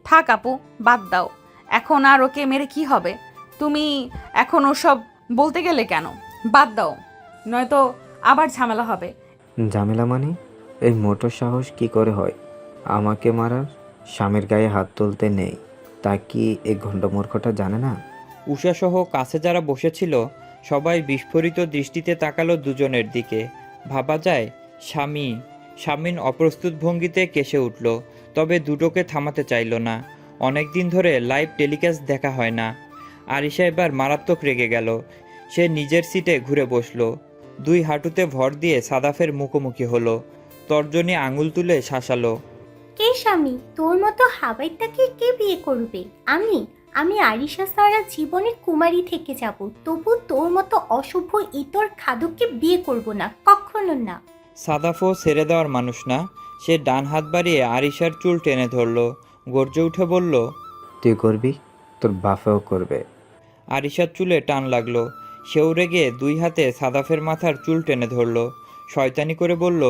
থাক আপু, বাদ দাও। এখন আর ওকে মেরে কি হবে? তুমি এখন ওসব বলতে গেলে কেন? বাদ দাও, নয়তো আবার ঝামেলা হবে। ঝামেলা মানে? এই মোটর সাহস কি করে হয় আমাকে মারার? স্বামীর গায়ে হাত তুলতে নেই, তা কি এই গণ্ডমূর্খটা জানে না? উষাসহ কাছে যারা বসেছিল সবাই বিস্ফোরিত দৃষ্টিতে তাকালো দুজনের দিকে। ভাবা যায় স্বামীন অপ্রস্তুত ভঙ্গিতে কেসে উঠল, তবে দুটোকে থামাতে চাইল না। অনেক দিন ধরে লাইভ টেলিকাস্ট দেখা হয় না। আরিশা এবার মারাত্মক রেগে গেল। সে নিজের সিটে ঘুরে বসলো, দুই হাঁটুতে ভর দিয়ে সাদাফের মুখোমুখি হলো, তর্জনী আঙুল তুলে শাসালো। কে স্বামী? তোর মতো হাবাইটাকে কে বিয়ে করবে? আমি আমি আরিশা সারা জীবনে কুমারী থেকে যাব, তবু তোর মতো অশুভ ইতর খাদককে বিয়ে করব না, কখনো না। সাদাফও ছেড়ে দেওয়ার মানুষ না। সে ডান হাত বাড়িয়ে আরিশার চুল টেনে ধরল, গর্জে উঠে বলল, তুই করবি, তোর বাপেও করবে। আরিশার চুলে টান লাগলো। সেও রেগে দুই হাতে সাদাফের মাথার চুল টেনে ধরল, শয়তানি করে বলল,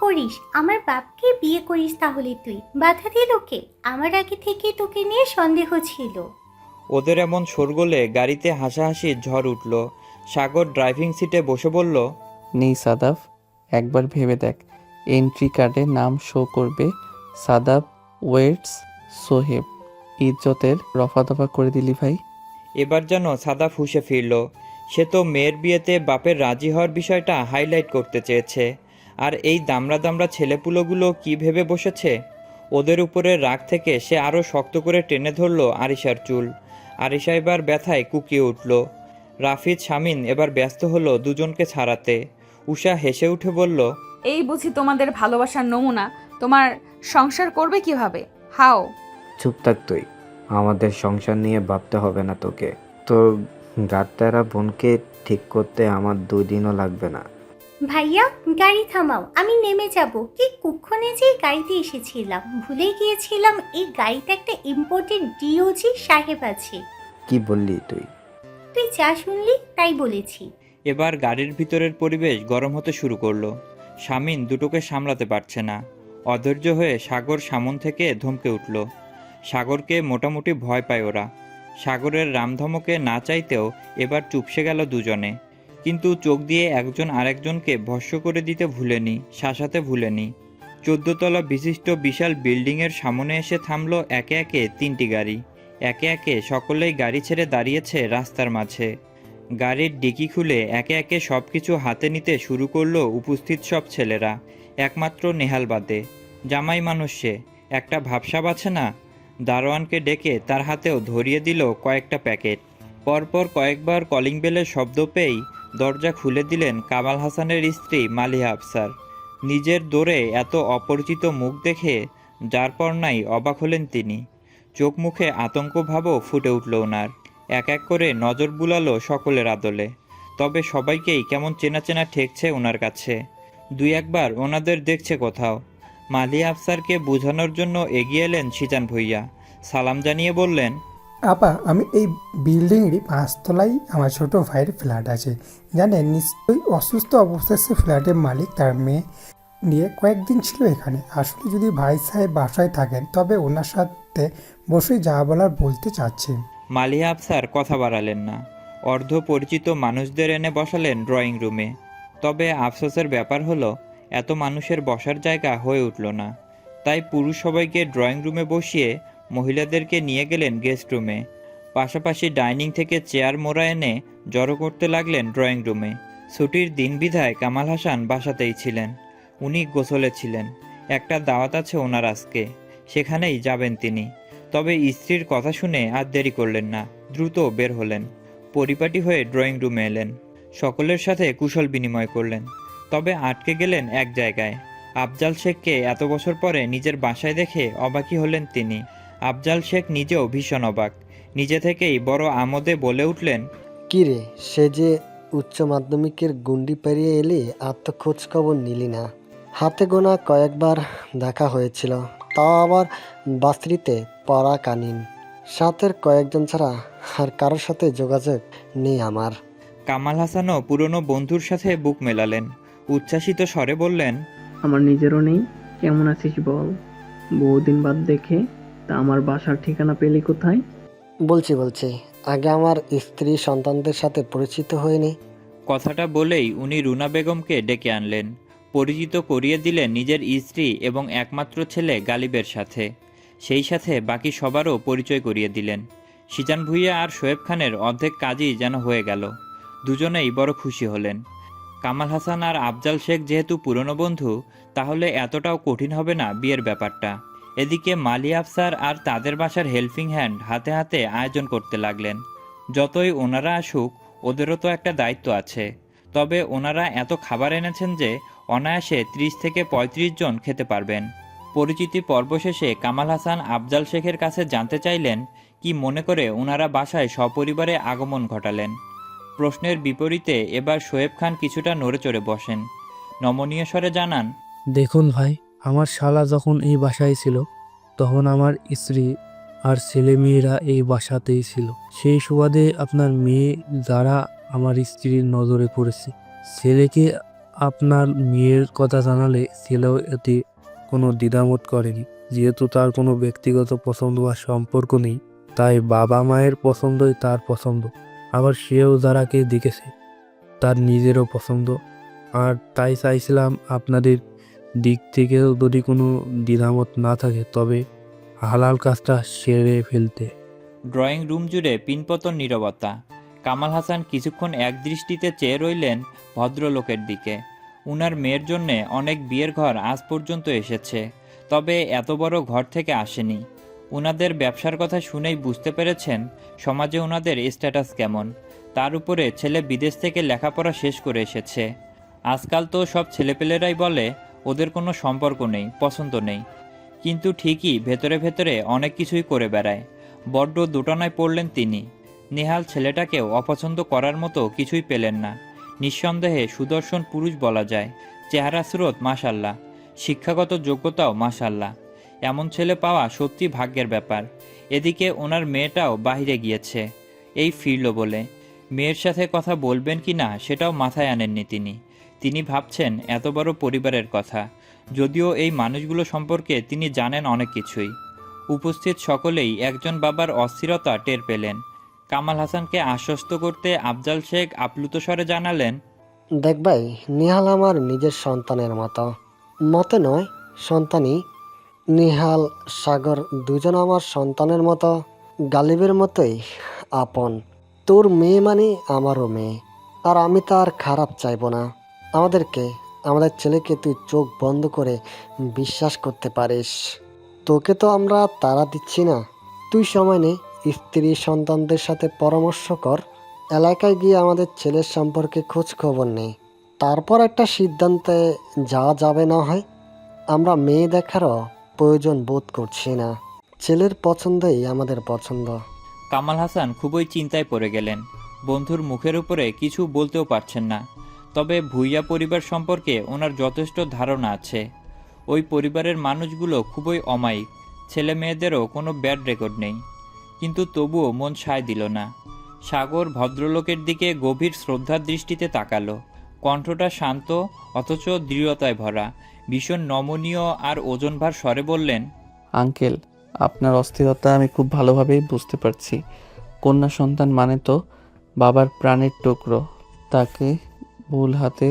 করিস, আমার বাপকে বিয়ে করিস তাহলে তুই। বাধা দিল কে? আমার আগে থেকে তোকে নিয়ে সন্দেহ ছিল। ওদের এমন শোরগোলে গাড়িতে হাসাহাসির ঝড় উঠল। সাগর ড্রাইভিং সিটে বসে বলল, নেই সাদাফ, একবার ভেবে দেখ, এন্ট্রি কার্ডে নাম শো করবে সাদাফ ওয়েটস সোহেব। ইজ্জতের রফাদফা করে দিলি ভাই। এবার যেন সাদাফ হুঁশে ফিরল। সে তো মেয়ের বিয়েতে বাপের রাজি হওয়ার বিষয়টা হাইলাইট করতে চেয়েছে, আর এই দামড়া দামড়া ছেলেপুলোগুলো কি ভেবে বসেছে। ওদের উপরে রাগ থেকে সে আরও শক্ত করে টেনে ধরল আরিশার চুল। আরিশা এবার ব্যথায় কুকিয়ে উঠল। রাফিদ শামিন এবার ব্যস্ত হলো দুজনকে ছাড়াতে। উষা হেসে উঠে বলল, এই বুঝি তোমাদের ভালোবাসার নমুনা? তোমার সংসার করবে কিভাবে? হাও। চুপ থাক তুই, আমাদের সংসার নিয়ে ভাবতে হবে না তোকে। তোর গাত্তারা বোনকে ঠিক করতে আমার 2 দিনও লাগবে না। ভাইয়া, গাড়ি থামাও, আমি নেমে যাব। কি কুক্ষণে যে এই গাড়িতে এসেছিলাম, ভুলে গিয়েছিলাম এই গাড়িতে একটা ইম্পোর্টেড ডিওজি সাহেব আছে। কি বললি তুই? তুই যা শুনলি তাই বলেছি। এবার গাড়ির ভিতরের পরিবেশ গরম হতে শুরু করলো। শামিন দুটোকে সামলাতে পারছে না। অধৈর্য হয়ে সাগর সামন থেকে ধমকে উঠল। সাগরকে মোটামুটি ভয় পায় ওরা। সাগরের রামধমকে না চাইতেও এবার চুপসে গেল দুজনে। কিন্তু চোখ দিয়ে একজন আরেকজনকে ভস্ম করে দিতে ভুলেনি, শাসাতে ভুলেনি। 14 তলা বিশিষ্ট বিশাল বিল্ডিংয়ের সামনে এসে থামলো একে একে 3টি গাড়ি। একে একে সকলেই গাড়ি ছেড়ে দাঁড়িয়েছে রাস্তার মাঝে। গাড়ির ডিকি খুলে একে একে সব কিছু হাতে নিতে শুরু করলো উপস্থিত সব ছেলেরা, একমাত্র নেহাল বাদে। জামাই মানুষ সে, একটা ভাবসাব আছে না। দারোয়ানকে ডেকে তার হাতেও ধরিয়ে দিল কয়েকটা প্যাকেট। পরপর কয়েকবার কলিং বেলের শব্দ পেয়েই দরজা খুলে দিলেন কামাল হাসানের স্ত্রী মালিহা আফসার। নিজের দৌড়ে এত অপরিচিত মুখ দেখে যার পর নাই অবাক হলেন তিনি। চোখ মুখে আতঙ্ক ভাবও ফুটে উঠল ওনার। এক এক করে নজর বুলালো সকলের আদলে, তবে সবাইকেই কেমন চেনা চেনা ঠেকছে ওনার কাছে। দুই একবার ওনাদের দেখছে কোথাও। মালিয়া আফসারকে বোঝানোর জন্য এগিয়ে এলেন সিজান ভুইয়া। সালাম জানিয়ে বললেন, আপা, আমি এই বিল্ডিংয়েরই 5 তলায় আমার ছোট ভাইয়ের ফ্ল্যাট আছে। জানেন, নিশ্চয়ই অসুস্থ অবস্থায় সে ফ্ল্যাটের মালিক তার মেয়ে নিয়ে কয়েকদিন ছিল এখানে। আসলে যদি ভাই সাহেব বাসায় থাকেন তবে ওনার সাথে বসে যা বলার বলতে চাচ্ছি। মালিয়া আফসার কথা বাড়ালেন না। অর্ধ পরিচিত মানুষদের এনে বসালেন ড্রয়িং রুমে। তবে আফসোসের ব্যাপার হলো এত মানুষের বসার জায়গা হয়ে উঠল না। তাই পুরুষ সবাইকে ড্রয়িং রুমে বসিয়ে মহিলাদেরকে নিয়ে গেলেন গেস্ট রুমে। পাশাপাশি ডাইনিং থেকে চেয়ার মোড়া এনে জড়ো করতে লাগলেন ড্রয়িং রুমে। ছুটির দিন বিধায় কামাল হাসান বাসাতেই ছিলেন। উনি গোসলে ছিলেন। একটা দাওয়াত আছে ওনার আজকে, সেখানেই যাবেন তিনি। তবে স্ত্রীর কথা শুনে আর দেরি করলেন না, দ্রুত বের হলেন। পরিপাটি হয়ে ড্রয়িং রুমে এলেন, সকলের সাথে কুশল বিনিময় করলেন। তবে আটকে গেলেন এক জায়গায়। আফজাল শেখকে এত বছর পরে নিজের বাসায় দেখে অবাকই হলেন তিনি। আফজাল শেখ নিজেও ভীষণ অবাক। নিজে থেকেই বড় আমোদে বলে উঠলেন, কি রে, সে যে উচ্চ মাধ্যমিকের গুন্ডি পেরিয়ে এলি, আর তো খোঁজ খবর নিলি না। হাতে গোনা কয়েকবার দেখা হয়েছিল, তাও আবার বাস্ত্রিতে পড়া কানিন। সাথের কয়েকজন ছাড়া আর কারোর সাথে যোগাযোগ নেই আমার। কামাল হাসানও পুরনো বন্ধুর সাথে বুক মেলালেন। উচ্ছ্বাসিত স্বরে বললেন, আমার নিজেরও নেই। কেমন আছিস বল? বহুদিন বাদ দেখে। তা আমার বাসার ঠিকানা পেলি কোথায়? বলছি আগে আমার স্ত্রী সন্তানদের সাথে পরিচিত হয়নি। কথাটা বলেই উনি রুনা বেগমকে ডেকে আনলেন, পরিচিত করিয়ে দিলেন নিজের স্ত্রী এবং একমাত্র ছেলে গালিবের সাথে। সেই সাথে বাকি সবারও পরিচয় করিয়ে দিলেন। সিজান ভুঁইয়া আর শোয়েব খানের অর্ধেক কাজই যেন হয়ে গেল। দুজনেই বড় খুশি হলেন। কামাল হাসান আর আফজাল শেখ যেহেতু পুরনো বন্ধু, তাহলে এতটাও কঠিন হবে না বিয়ের ব্যাপারটা। এদিকে মালি আফসার আর তাদের বাসার হেল্পিং হ্যান্ড হাতে হাতে আয়োজন করতে লাগলেন। যতই ওনারা আসুক, ওদেরও তো একটা দায়িত্ব আছে। তবে ওনারা এত খাবার এনেছেন যে অনায়াসে 30 থেকে 35 জন খেতে পারবেন। পরিচিতি পর্ব শেষে কামাল হাসান আফজাল শেখের কাছে জানতে চাইলেন কি মনে করে ওনারা বাসায় সপরিবারে আগমন ঘটালেন। প্রশ্নের বিপরীতে এবার শোয়েব খান কিছুটা নড়েচড়ে বসেন। নমনীয় স্বরে জানান, দেখুন ভাই, আমার শালা যখন এই বাসায় ছিল তখন আমার স্ত্রী আর ছেলে মেয়েরা এই বাসাতেই ছিল। সেই সুবাদে আপনার মেয়ে যারা আমার স্ত্রীর নজরে পড়েছে। ছেলেকে আপনার মেয়ের কথা জানালে ছেলেও এতে কোনো দ্বিধাবোধ করেনি। যেহেতু তার কোনো ব্যক্তিগত পছন্দ বা সম্পর্ক নেই, তাই বাবা মায়ের পছন্দই তার পছন্দ। আবার সেও যারাকে দেখেছে তার নিজেরও পছন্দ। আর তাই চাইছিলাম আপনাদের দিক থেকেও যদি কোনো দ্বিধামত না থাকে তবে হালাল কাজটা সেরে ফেলতে। ড্রয়িং রুম জুড়ে পিনপতন নীরবতা। কামাল হাসান কিছুক্ষণ একদৃষ্টিতে চেয়ে রইলেন ভদ্রলোকের দিকে। উনার মেয়ের জন্যে অনেক বিয়ের ঘর আজ পর্যন্ত এসেছে, তবে এত বড় ঘর থেকে আসেনি। উনাদের ব্যবসার কথা শুনেই বুঝতে পেরেছেন সমাজে ওনাদের স্ট্যাটাস কেমন। তার উপরে ছেলে বিদেশ থেকে লেখাপড়া শেষ করে এসেছে। আজকাল তো সব ছেলেপেলেরাই বলে ওদের কোনো সম্পর্ক নেই, পছন্দ নেই, কিন্তু ঠিকই ভেতরে ভেতরে অনেক কিছুই করে বেড়ায়। বড্ড দুটানায় পড়লেন তিনি। নেহাল ছেলেটাকেও অপছন্দ করার মতো কিছুই পেলেন না। নিঃসন্দেহে সুদর্শন পুরুষ বলা যায়। চেহারা স্রোত মাশাল্লাহ, শিক্ষাগত যোগ্যতাও মাশাল্লাহ। এমন ছেলে পাওয়া সত্যি ভাগ্যের ব্যাপার। এদিকে ওনার মেয়েটাও বাইরে গিয়েছে, এই ফিরল বলে। মেয়ের সাথে কথা বলবেন কি না সেটাও মাথায় আনেননি তিনি ভাবছেন এত বড় পরিবারের কথা। যদিও এই মানুষগুলো সম্পর্কে তিনি জানেন অনেক কিছুই। উপস্থিত সকলেই একজন বাবার অস্থিরতা টের পেলেন। কামাল হাসানকে আশ্বস্ত করতে আফজাল শেখ আপ্লুত স্বরে জানালেন, দেখ ভাই, নিহাল আমার নিজের সন্তানের মতো নয়, সন্তানই। নিহাল, সাগর দুজন আমার সন্তানের মতো, গালিবের মতোই আপন। তোর মেয়ে মানে আমারও মেয়ে, আর আমি তার খারাপ চাইবো না। আমাদের ছেলেকে তুই চোখ বন্ধ করে বিশ্বাস করতে পারিস। তোকে তো আমরা তাড়া দিচ্ছি না। তুই সময় নে, স্ত্রী সন্তানদের সাথে পরামর্শ কর, এলাকায় গিয়ে আমাদের ছেলের সম্পর্কে খোঁজ খবর নেই, তারপর একটা সিদ্ধান্তে যাওয়া যাবে না হয়। আমরা মেয়ে দেখারও প্রয়োজন বোধ করছি না। ছেলের পছন্দই আমাদের পছন্দ। কামাল হাসান খুবই চিন্তায় পড়ে গেলেন। বন্ধুর মুখের উপরে কিছু বলতেও পারছেন না। তবে ভুইয়া পরিবার সম্পর্কে ওনার যথেষ্ট ধারণা আছে। ওই পরিবারের মানুষগুলো খুবই অমায়িক, ছেলে মেয়েদেরও কোনো ব্যাড রেকর্ড নেই। কিন্তু তবুও মন সায় দিল না। সাগর ভদ্রলোকের দিকে গভীর শ্রদ্ধার দৃষ্টিতে তাকালো। কণ্ঠটা শান্ত অথচ দৃঢ়তায় ভরা। ভীষণ নমনীয় আর ওজনভার স্বরে বললেন, আঙ্কেল, আপনার অস্থিরতা আমি খুব ভালোভাবেই বুঝতে পারছি। কন্যা সন্তান মানে তো বাবার প্রাণের টুকরো। তাকে ভুল হাতে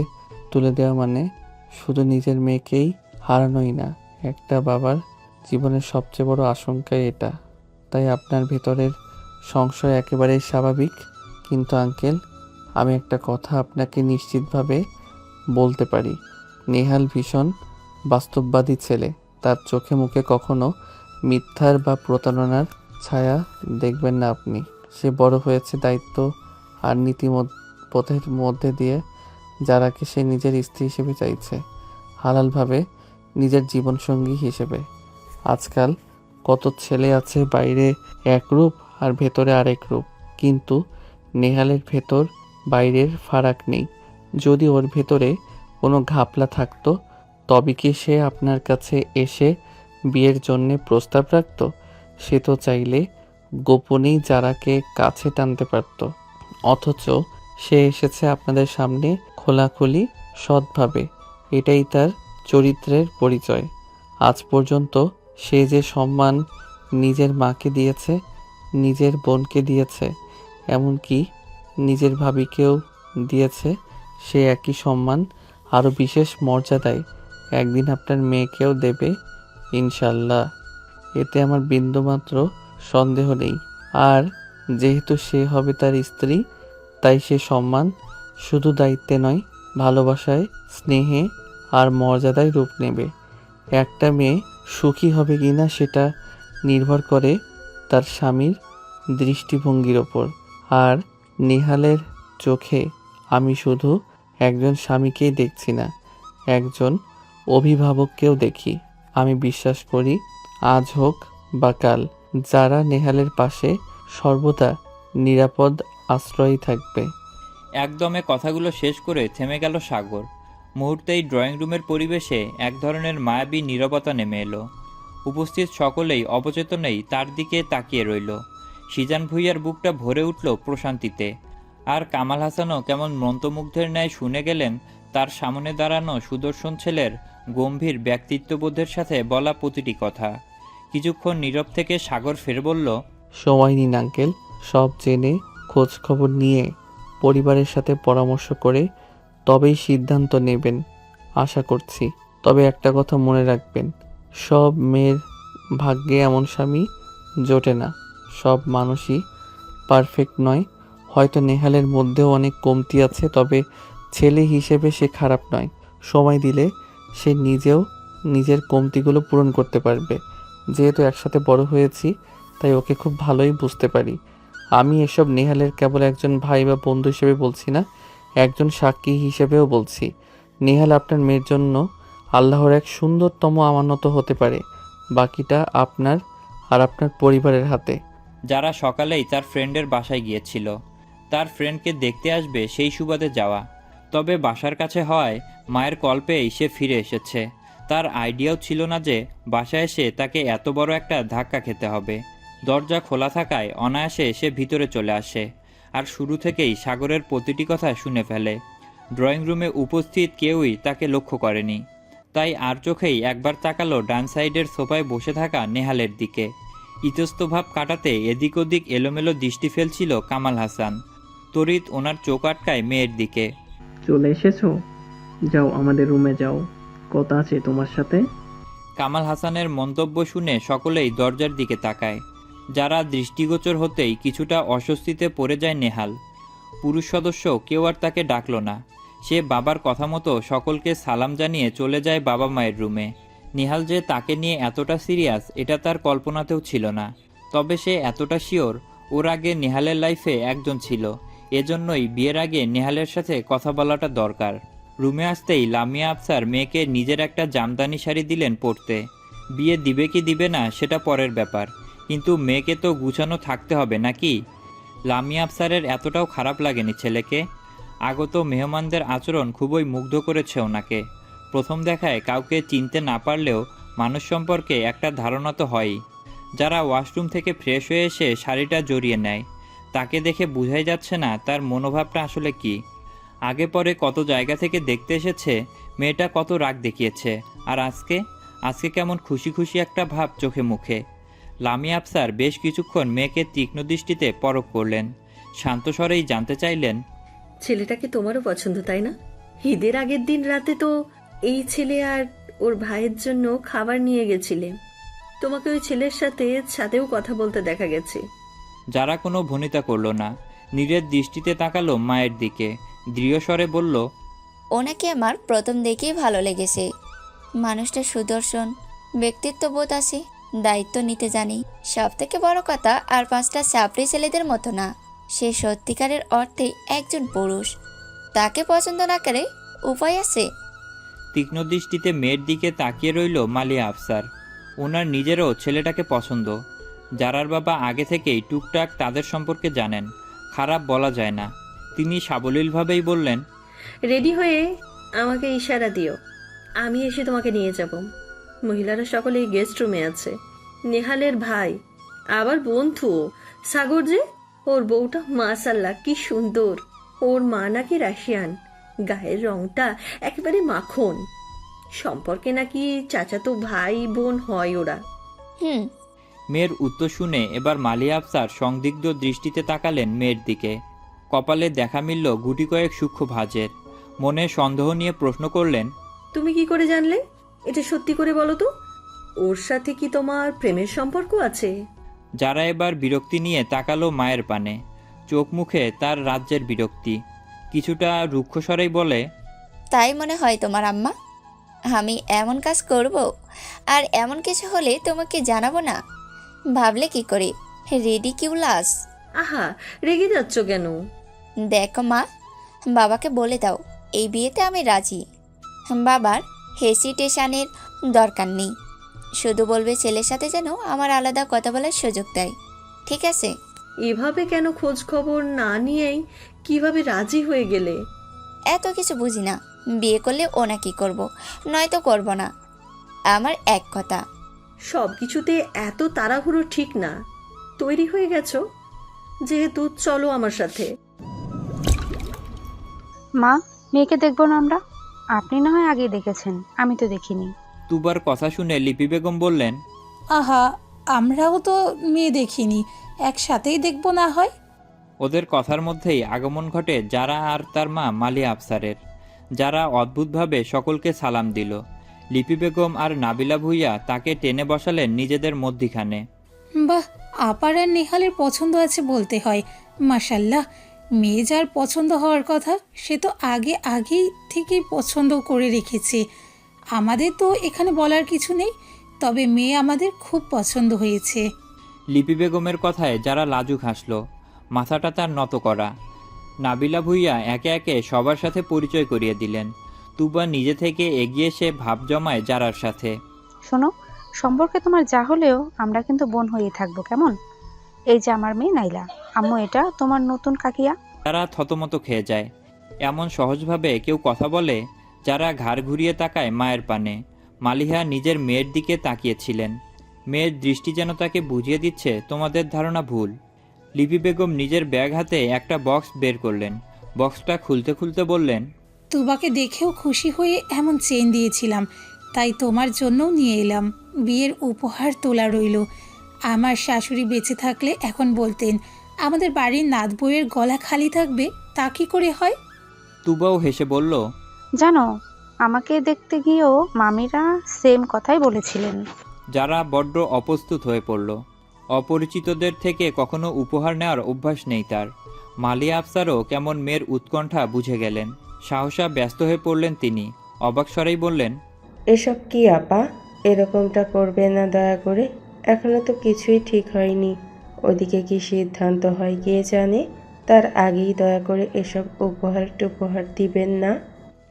তুলে দেওয়া মানে শুধু নিজের মেয়েকেই হারানোই না, একটা বাবার জীবনের সবচেয়ে বড় আশঙ্কাই এটা। তাই আপনার ভেতরের সংশয় একেবারেই স্বাভাবিক। কিন্তু আঙ্কেল, আমি একটা কথা আপনাকে নিশ্চিতভাবে বলতে পারি, নেহাল ভীষণ বাস্তববাদী ছেলে। তার চোখে মুখে কখনো মিথ্যার বা প্রতারণার ছায়া দেখবেন না আপনি। সে বড় হয়েছে দায়িত্ব আর নীতিপথের মধ্যে দিয়ে, যারাকে সে নিজের স্ত্রী হিসেবে চাইছে, হালালভাবে নিজের জীবনসঙ্গী হিসেবে। আজকাল কত ছেলে আছে বাইরে এক রূপ আর ভেতরে আরেক রূপ, কিন্তু নেহালের ভেতর বাইরের ফারাক নেই। যদি ওর ভেতরে কোনো ঘাপলা থাকতো তবে কি সে আপনার কাছে এসে বিয়ের জন্যে প্রস্তাব রাখত? সে তো চাইলে গোপনেই যারাকে কাছে টানতে পারত। অথচ সে এসেছে আপনাদের সামনে খোলাখুলি, সৎভাবে। এটাই তার চরিত্রের পরিচয়। আজ পর্যন্ত সে যে সম্মান নিজের মাকে দিয়েছে, নিজের বোনকে দিয়েছে, এমনকি নিজের ভাবিকেও দিয়েছে, সে একই সম্মান আরও বিশেষ মর্যাদায় একদিন আপনার মেয়েকেও দেবে ইনশাল্লাহ। এতে আমার বিন্দুমাত্র সন্দেহ নেই। আর যেহেতু সে হবে তার স্ত্রী, তাই সে সম্মান শুধু দায়িত্বে নয়, ভালোবাসায়, স্নেহে আর মর্যাদায় রূপ নেবে। একটা মেয়ে সুখী হবে কিনা সেটা নির্ভর করে তার স্বামীর দৃষ্টিভঙ্গির ওপর। আর নেহালের চোখে আমি শুধু একজন স্বামীকেই দেখছি না, একজন অভিভাবককেও দেখি। আমি বিশ্বাস করি আজ হোক বা কাল যারা নেহালের পাশে সর্বদা নিরাপদ আশ্রয়ই থাকবে। একদমে কথাগুলো শেষ করে থেমে গেল সাগর। মুহূর্তেই ড্রয়িং রুমের পরিবেশে এক ধরনের মায়াবী নীরবতা নেমে এলো। উপস্থিত সকলেই অবচেতনেই তার দিকে তাকিয়ে রইল। সিজান ভুঁইয়ার বুকটা ভরে উঠল প্রশান্তিতে। আর কামাল হাসানও কেমন মন্ত্রমুগ্ধের ন্যায় শুনে গেলেন তার সামনে দাঁড়ানো সুদর্শন ছেলের গম্ভীর ব্যক্তিত্ববোধের সাথে বলা প্রতিটি কথা। কিছুক্ষণ নীরব থেকে সাগর ফের বলল, সময় নিন আঙ্কেল, সব জেনে খোঁজ খবর নিয়ে পরিবারের সাথে পরামর্শ করে তবেই সিদ্ধান্ত নেবেন আশা করছি। তবে একটা কথা মনে রাখবেন, সব মেয়ের ভাগ্যে এমন স্বামী জোটে না। সব মানুষই পারফেক্ট নয়। হয়তো নেহালের মধ্যেও অনেক কমতি আছে, তবে ছেলে হিসেবে সে খারাপ নয়। সময় দিলে সে নিজেও নিজের কমতিগুলো পূরণ করতে পারবে। যেহেতু একসাথে বড় হয়েছি, তাই ওকে খুব ভালোই বুঝতে পারি। আমি এসব নেহালের কেবল একজন ভাই বা বন্ধু হিসেবে বলছি না, একজন সাক্ষী হিসেবেও বলছি। নেহাল আপনার মেয়ের জন্য আল্লাহর এক সুন্দরতম আমানত হতে পারে। বাকিটা আপনার আর আপনার পরিবারের হাতে। যারা সকালেই তার ফ্রেন্ডের বাসায় গিয়েছিল, তার ফ্রেন্ডকে দেখতে আসবে সেই সুবাদে যাওয়া। তবে বাসার কাছে হওয়ায় মায়ের কল পেয়েই সে ফিরে এসেছে। তার আইডিয়াও ছিল না যে বাসায় এসে তাকে এত বড় একটা ধাক্কা খেতে হবে। দরজা খোলা থাকায় অনায়াসে সে ভিতরে চলে আসে আর শুরু থেকেই সাগরের প্রতিটি কথা শুনে ফেলে। ড্রয়িং রুমে উপস্থিত কেউই তাকে লক্ষ্য করেনি, তাই আর চোখেই একবার তাকালো ডান সাইডের সোফায় বসে থাকা নেহালের দিকে। ইতস্ত ভাব কাটাতে এদিক ওদিক এলোমেলো দৃষ্টি ফেলছিল কামাল হাসান। তড়িৎ ওনার চোখ আটকায় মেয়ের দিকে। চলে এসেছো? যাও আমাদের রুমে যাও, কথা আছে তোমার সাথে। কামাল হাসানের মন্তব্য শুনে সকলেই দরজার দিকে তাকায়। যারা দৃষ্টিগোচর হতেই কিছুটা অস্বস্তিতে পড়ে যায় নেহাল। পুরুষ সদস্য কেউ আর তাকে ডাকল না। সে বাবার কথা মতো সকলকে সালাম জানিয়ে চলে যায় বাবা মায়ের রুমে। নেহাল যে তাকে নিয়ে এতটা সিরিয়াস এটা তার কল্পনাতেও ছিল না। তবে সে এতটা শিওর ওর আগে নেহালের লাইফে একজন ছিল, এজন্যই বিয়ের আগে নেহালের সাথে কথা বলাটা দরকার। রুমে আসতেই লামিয়া আফসার মেয়েকে নিজের একটা জামদানি শাড়ি দিলেন পরতে। বিয়ে দিবে কি দিবে না সেটা পরের ব্যাপার, কিন্তু মেয়েকে তো গুছানো থাকতে হবে নাকি। লামিয়া আফসারের এতটাও খারাপ লাগেনি ছেলেকে। আগত মেহমানদের আচরণ খুবই মুগ্ধ করেছে ওনাকে। প্রথম দেখায় কাউকে চিনতে না পারলেও মানুষ সম্পর্কে একটা ধারণা তো হয়ই। যারা ওয়াশরুম থেকে ফ্রেশ হয়ে এসে শাড়িটা জড়িয়ে নেয়, তাকে দেখে বোঝাই যাচ্ছে না তার মনোভাবটা আসলে কি। আগে পরে কত জায়গা থেকে দেখতে এসেছে, মেয়েটা কত রাগ দেখিয়েছে, আর আজকে কেমন খুশি খুশি একটা ভাব চোখে মুখে। লামিয়া আফসার বেশ কিছুক্ষণ মেয়েকে তীক্ষ্ণ দৃষ্টিতে পরখ করলেন। শান্ত স্বরেই জানতে চাইলেন, ছেলেটাকে তোমারও পছন্দ তাই না? ঈদের আগের দিন রাতে তো এই ছেলে আর ওর ভাইয়ের জন্য খাবার নিয়ে গেছিলে। তোমাকে ওই ছেলের সাথে ছাদেও কথা বলতে দেখা গেছে। যারা কোনো ভনিতা করল না, নীরের দৃষ্টিতে তাকালো মায়ের দিকে, দৃঢ় স্বরে বলল, ওনাকে আমার প্রথম দেখেই ভালো লেগেছে। মানুষটা সুদর্শন, ব্যক্তিত্ববোধ আছে, দায়িত্ব নিতে জানি। সব থেকে বড় কথা, আর 5টা চাপড়ি ছেলেদের মতো না। সে সত্যিকারের অর্থেই একজন পুরুষ। তাকে পছন্দ না করে উপায় আছে? তীক্ষ্ণ দৃষ্টিতে মেয়ের দিকে তাকিয়ে রইল মালিয়া আফসার। ওনার নিজেরও ছেলেটাকে পছন্দ। যারার বাবা আগে থেকেই টুকটাক তাদের সম্পর্কে জানেন, খারাপ বলা যায় না। তিনি সাবলীলভাবেই বললেন, রেডি হয়ে আমাকে ইশারা দিও, আমি এসে তোমাকে নিয়ে যাব। মহিলারা সকলেই গেস্ট রুমে আছে। নেহালের ভাই আবার বন্ধু সাগর, যে ওর বউটা মাশাআল্লাহ কি সুন্দর। ওর মা নাকি রাশিয়ান, গায়ের রংটা একেবারে মাখন। সম্পর্কে নাকি চাচাতো ভাই বোন হয় ওরা। হুম। মেয়ের উত্তর শুনে এবার মালিয়া আফসার সংদিগ্ধ দৃষ্টিতে তাকালেন মেয়ের দিকে। কপালে দেখা মিলল গুটি কয়েক সূক্ষ্ম ভাঁজের। মনে সন্দেহ নিয়ে প্রশ্ন করলেন, তুমি কি করে জানলে? এটা সত্যি করে বলো তো, ওর সাথে কি তোমার প্রেমের সম্পর্ক আছে? যারা এবার বিরক্তি নিয়ে তাকালো মায়ের পানে। চোখ মুখে তার রাজ্যের বিরক্তি। কিছুটা রুক্ষস্বরেই বলে, তাই মনে হয় তোমার আম্মা? আমি এমন কাজ করব আর এমন কিছু হলে তোমাকে জানাবো না? ভাবলে কি করে? রিডিকিউলাস। আহা, রেগে যাচ্ছ কেন? দেখো মা, বাবাকে বলে দাও এই বিয়েতে আমি রাজি। বাবার হেসিটেশনের দরকার নেই, শুধু বলবে ছেলের সাথে যেন আমার আলাদা কথা বলার সুযোগ দেয়, ঠিক আছে? এভাবে কেন খোঁজ খবর না নিয়েই কিভাবে রাজি হয়ে গেলে? এত কিছু বুঝি না, বিয়ে করলে ওনাকি করব, নয়তো করব না। আমার এক কথা। সব কিছুতে এত তাড়াহুড়ো ঠিক না। তৈরি হয়ে গেছো যেহেতু, চলো আমার সাথে। মা, মেয়েকে দেখবো না আমরা? আপনি না হয় আগে দেখেছেন, আমি তো দেখিনি। তুবার কথা শুনে লিপি বেগম বললেন, আহা, আমরাও তো মেয়ে দেখিনি, একসাথেই দেখবো না হয়। ওদের কথার মধ্যেই আগমন ঘটে যারা আর তার মা মালিয়া আফসারের। যারা অদ্ভুতভাবে সকলকে সালাম দিল। লিপি বেগম আর নাবিলা ভুইয়া তাকে টেনে বসালেন নিজেদের মধ্যিখানে। বাহ, আপার আর নেহালের পছন্দ আছে বলতে হয়। মাশাল্লাহ, মেয়ে যার পছন্দ হওয়ার কথা সে তো আগেই থেকেই পছন্দ করে রেখেছে। আমাদের তো এখানে বলার কিছু নেই, তবে মেয়ে আমাদের খুব পছন্দ হয়েছে। লিপি বেগমের কথায় যারা লাজুক হাসল, মাথাটা তার নত করা। নাবিলা ভুইয়া একে একে সবার সাথে পরিচয় করিয়ে দিলেন। তুবা নিজে থেকে এগিয়ে এসে ভাব জমায় যারার সাথে। শোনো, সম্পর্কে তোমার যা হলেও আমরা কিন্তু বোন হয়ে থাকবো, কেমন? এই যে আমার মেয়ে নাইলা, আম্মু এটা তোমার নতুন কাকিয়া। তারা থতমত খেয়ে যায়। এমন সহজভাবে কেউ কথা বলে? যারা ঘাড় ঘুরিয়ে তাকায় মায়ের পানে। মালিহা নিজের মেয়ের দিকে তাকিয়েছিলেন। মেয়ের দৃষ্টি যেন তাকে বুঝিয়ে দিচ্ছে তোমাদের ধারণা ভুল। লিপি বেগম নিজের ব্যাগ হাতে একটা বক্স বের করলেন। বক্সটা খুলতে খুলতে বললেন, তুবাকে দেখেও খুশি হয়ে এমন চেইন দিয়েছিলাম, তাই তোমার জন্যও নিয়ে এলাম। বিয়ের উপহার তোলা রইল। আমার শাশুড়ি বেঁচে থাকলে এখন বলতেন আমাদের বাড়ির নাত বইয়ের গলা খালি থাকবে, তা কি করে হয়? তুবাও হেসে বলল, জানো, আমাকে দেখতে গিয়েও মামিরা সেম কথাই বলেছিলেন। যারা বড্ড অপ্রস্তুত হয়ে পড়ল। অপরিচিতদের থেকে কখনো উপহার নেওয়ার অভ্যাস নেই তার। মালিয়া আফসারও কেমন মেয়ের উৎকণ্ঠা বুঝে গেলেন। সাহসা ব্যস্ত হয়ে পড়লেন তিনি। অবাক স্বরেই বললেন, এসব কি আপা? এরকমটা করবে না দয়া করে। এখনো তো কিছুই ঠিক হয়নি। ওদিকে কি সিদ্ধান্ত হয় কে জানে। তার আগেই দয়া করে এসব উপহার টুপহার দিবেন না।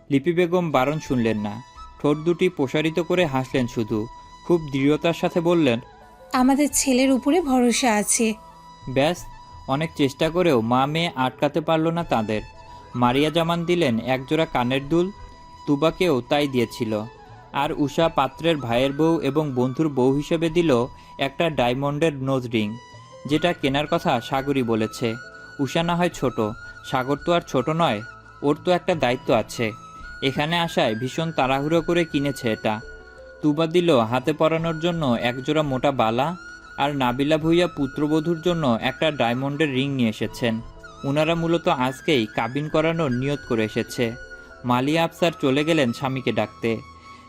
লিপি বেগম বারণ শুনলেন না। ঠোঁট দুটি প্রসারিত করে হাসলেন শুধু। খুব দৃঢ়তার সাথে বললেন, আমাদের ছেলের উপরে ভরসা আছে। ব্যাস, অনেক চেষ্টা করেও মা মেয়ে আটকাতে পারল না তাদের। মারিয়া জামান দিলেন একজোড়া কানের দুল, তুবাকেও তাই দিয়েছিল। আর উষা পাত্রের ভাইয়ের বউ এবং বন্ধুর বউ হিসেবে দিল একটা ডায়মন্ডের নোজ রিং, যেটা কেনার কথা সাগরই বলেছে। উষা না হয় ছোট, সাগর তো আর ছোট নয়, ওর তো একটা দায়িত্ব আছে। এখানে আসায় ভীষণ তাড়াহুড়ো করে কিনেছে এটা। তুবা দিল হাতে পরানোর জন্য একজোড়া মোটা বালা, আর নাবিলা ভুইয়া পুত্রবধূর জন্য একটা ডায়মন্ডের রিং নিয়ে এসেছেন। ওনারা মূলত আজকেই কাবিন করানোর নিয়ত করে এসেছে। মালিয়া আফসার চলে গেলেন স্বামীকে ডাকতে।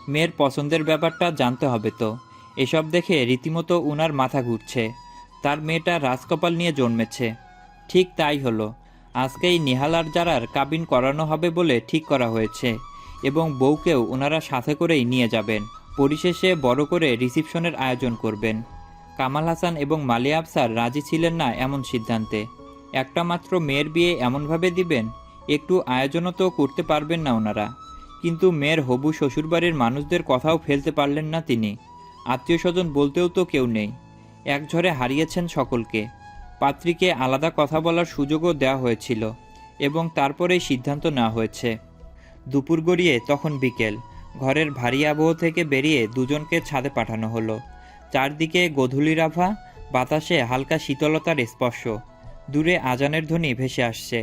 মেয়ের পছন্দের ব্যাপারটা জানতে হবে তো। এসব দেখে রীতিমতো ওনার মাথা ঘুরছে। তার মেয়েটা রাজকপাল নিয়ে জন্মেছে। ঠিক তাই হলো। আজকেই নেহাল আর জারার কাবিন করানো হবে বলে ঠিক করা হয়েছে, এবং বউকেও ওনারা সাথে করেই নিয়ে যাবেন। পরিশেষে বড় করে রিসিপশনের আয়োজন করবেন। কামাল হাসান এবং মালিয়া আফসার রাজি ছিলেন না এমন সিদ্ধান্তে। একটা মাত্র মেয়ের বিয়ে এমনভাবে দিবেন, একটু আয়োজনও তো করতে পারবেন না ওনারা। কিন্তু মেয়ের হবু শ্বশুরবাড়ির মানুষদের কথাও ফেলতে পারলেন না তিনি। আত্মীয় স্বজন বলতেও তো কেউ নেই। একঝরে হারিয়েছেন সকলকে। পাত্রীকে আলাদা কথা বলার সুযোগও দেওয়া হয়েছিল, এবং তারপরেই সিদ্ধান্ত নেওয়া হয়েছে। দুপুর গড়িয়ে তখন বিকেল। ঘরের ভারী আবহ থেকে বেরিয়ে দুজনকে ছাদে পাঠানো হলো। চারদিকে গোধূলির আভা, বাতাসে হালকা শীতলতার স্পর্শ। দূরে আজানের ধ্বনি ভেসে আসছে।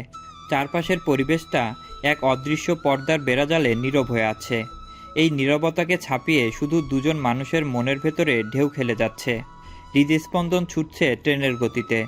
চারপাশের পরিবেশটা এক অদৃশ্য পর্দার বেড়াজালে নীরব হয়ে আছে। এই নীরবতাকে ছাপিয়ে শুধু দুজন মানুষের মনের ভেতরে ঢেউ খেলে যাচ্ছে। হৃদস্পন্দন ছুটছে ট্রেনের গতিতে।